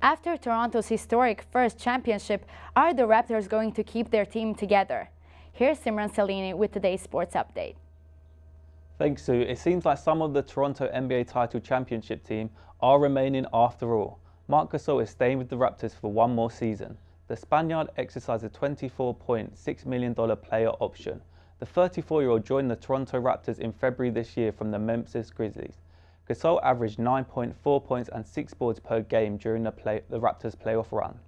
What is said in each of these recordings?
After Toronto's historic first championship, are the Raptors going to keep their team together? Here's Simran Salini with today's sports update. Thanks, Sue. It seems like some of the Toronto NBA title championship team are remaining after all. Marc Gasol is staying with the Raptors for one more season. The Spaniard exercised a $24.6 million player option. The 34-year-old joined the Toronto Raptors in February this year from the Memphis Grizzlies. Gasol averaged 9.4 points and 6 boards per game during the Raptors' playoff run.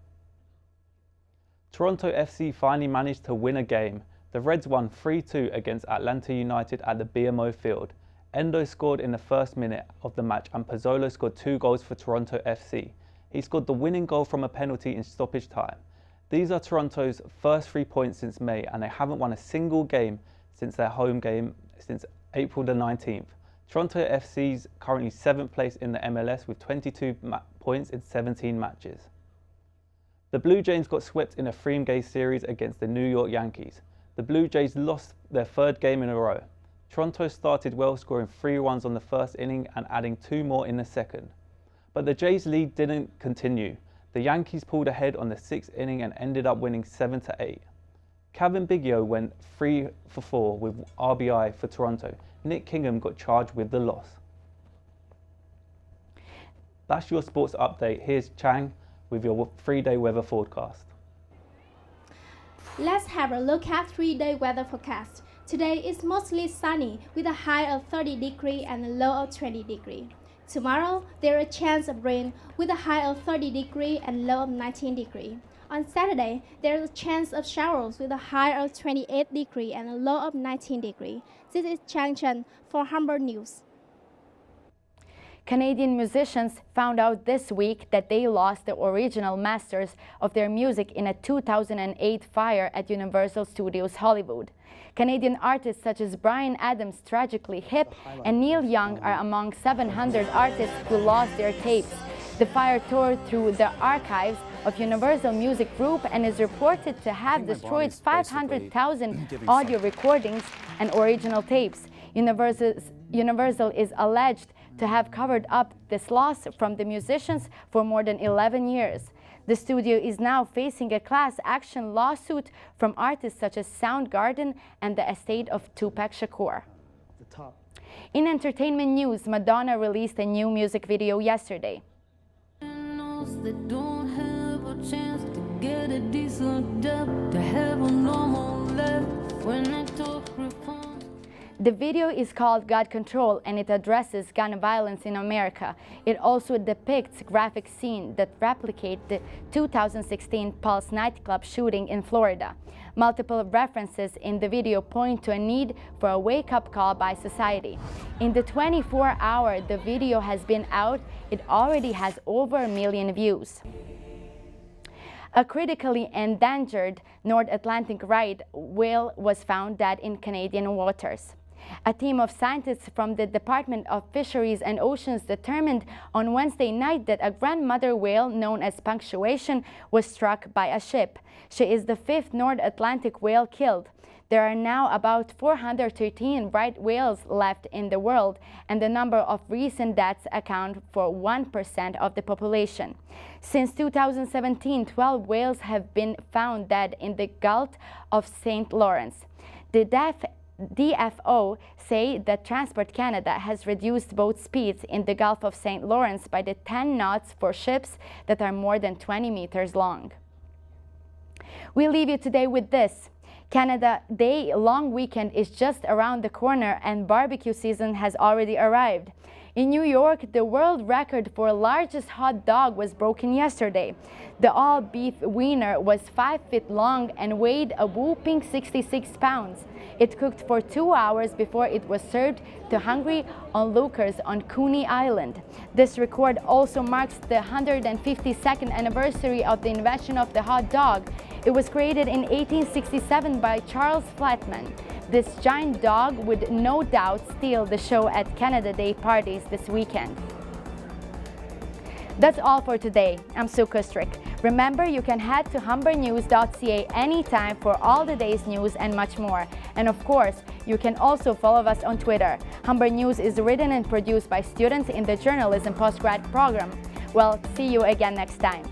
Toronto FC finally managed to win a game. The Reds won 3-2 against Atlanta United at the BMO Field. Endo scored in the first minute of the match and Pozzolo scored 2 goals for Toronto FC. He scored the winning goal from a penalty in stoppage time. These are Toronto's first 3 points since May, and they haven't won a single game since their home game since April the 19th. Toronto FC's currently 7th place in the MLS with 22 points in 17 matches. The Blue Jays got swept in a 3-game series against the New York Yankees. The Blue Jays lost their 3rd game in a row. Toronto started well, scoring 3 runs on the first inning and adding 2 more in the second. But the Jays' lead didn't continue. The Yankees pulled ahead on the 6th inning and ended up winning 7-8. Kevin Biggio went 3 for 4 with RBI for Toronto. Nick Kingham got charged with the loss. That's your sports update. Here's Chang with your 3-day weather forecast. Let's have a look at 3-day weather forecast. Today is mostly sunny with a high of 30 degrees and a low of 20 degrees. Tomorrow, there is a chance of rain with a high of 30 degrees and low of 19 degrees. On Saturday, there is a chance of showers with a high of 28 degrees and a low of 19 degrees. This is Chang Chen for Humber News. Canadian musicians found out this week that they lost the original masters of their music in a 2008 fire at Universal Studios Hollywood. Canadian artists such as Bryan Adams, Tragically Hip, and Neil Young are among 700 artists who lost their tapes. The fire tore through the archives of Universal Music Group and is reported to have destroyed 500,000 audio recordings and original tapes. Universal is alleged to have covered up this loss from the musicians for more than 11 years. The studio is now facing a class action lawsuit from artists such as Soundgarden and the estate of Tupac Shakur. In entertainment news, Madonna released a new music video yesterday. The video is called God Control and it addresses gun violence in America. It also depicts graphic scenes that replicate the 2016 Pulse nightclub shooting in Florida. Multiple references in the video point to a need for a wake-up call by society. In the 24-hour the video has been out, it already has over 1 million views. A critically endangered North Atlantic right whale was found dead in Canadian waters. A team of scientists from the Department of Fisheries and Oceans determined on Wednesday night that a grandmother whale known as Punctuation was struck by a ship. She is the 5th North Atlantic whale killed. There are now about 413 right whales left in the world, and the number of recent deaths account for 1% of the population. Since 2017, 12 whales have been found dead in the Gulf of St. Lawrence. The DFO say that Transport Canada has reduced boat speeds in the Gulf of St. Lawrence by the 10 knots for ships that are more than 20 meters long. We leave you today with this. Canada Day long weekend is just around the corner and barbecue season has already arrived. In New York, the world record for largest hot dog was broken yesterday. The all-beef wiener was 5 feet long and weighed a whopping 66 pounds. It cooked for 2 hours before it was served to hungry onlookers on Coney Island. This record also marks the 152nd anniversary of the invention of the hot dog. It was created in 1867 by Charles Flatman. This giant dog would no doubt steal the show at Canada Day parties this weekend. That's all for today. I'm Sue Kustrik. Remember, you can head to humbernews.ca anytime for all the day's news and much more. And of course, you can also follow us on Twitter. Humber News is written and produced by students in the journalism postgrad program. Well, see you again next time.